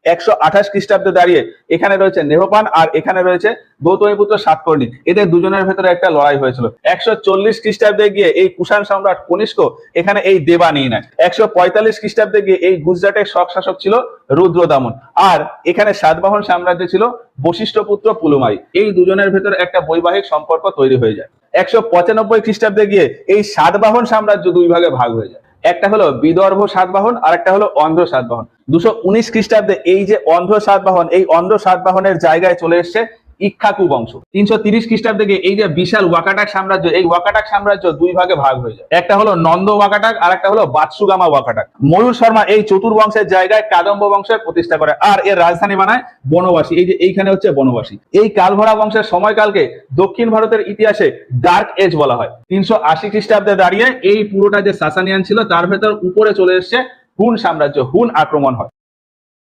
128 খ্রিস্টাব্দে দাঁড়িয়ে এখানে রয়েছে নেহপান আর এখানে রয়েছে গৌতমীপুত্র সাতকর্ণী, এদের দুজনের ভেতরে একটা লড়াই হয়েছিল। 140 খ্রিস্টাব্দে গিয়ে এই কুষাণ সম্রাট কনিষ্ক এখানে এই দেবা নিয়ে নেয়। 145 খ্রিস্টাব্দে গিয়ে এই গুজরাটের শক শাসক ছিল রুদ্রদামন, আর এখানে সাতবাহন সাম্রাজ্য ছিল বশিষ্ঠপুত্র পুলুমাই। এই দুজনের ভেতরে একটা বৈবাহিক সম্পর্ক তৈরি হয়ে যায়। 195 খ্রিস্টাব্দে গিয়ে এই সাতবাহন সাম্রাজ্য দুই ভাগে ভাগ হয়ে যায়, একটা হলো বিদর্ভ সাতবাহন আর একটা হলো অন্ধ্র সাতবাহন। 219 খ্রিস্টাব্দে এই যে অন্ধ্র সাতবাহন, এই অন্ধ্র সাতবাহনের জায়গায় চলে এসছে ইক্ষ্বাকু বংশ। 330 খ্রিস্টাব্দে গিয়ে এই যে বিশাল ওয়াকাটাক সাম্রাজ্য, এই ওয়াকাটাক সাম্রাজ্য দুই ভাগে ভাগ হয়ে যায়, একটা হলো নন্দ ওয়াকাটাক আর একটা হলো বাৎসুগামা ওয়াকাটাক। ময়ূর শর্মা এই চতুর্বংশের জায়গায় কাদম্ব বংশের প্রতিষ্ঠা করে আর এর রাজধানী বানায় বনবাসী। এই যে এইখানে হচ্ছে বনবাসী। এই কালভরা বংশের সময়কালকে দক্ষিণ ভারতের ইতিহাসে ডার্ক এজ বলা হয়। 380 খ্রিস্টাব্দে দাঁড়িয়ে এই পুরোটা যে সাসানিয়ান ছিল তার ভেতর উপরে চলে এসছে হুন সাম্রাজ্য, হুন আক্রমণ হয়।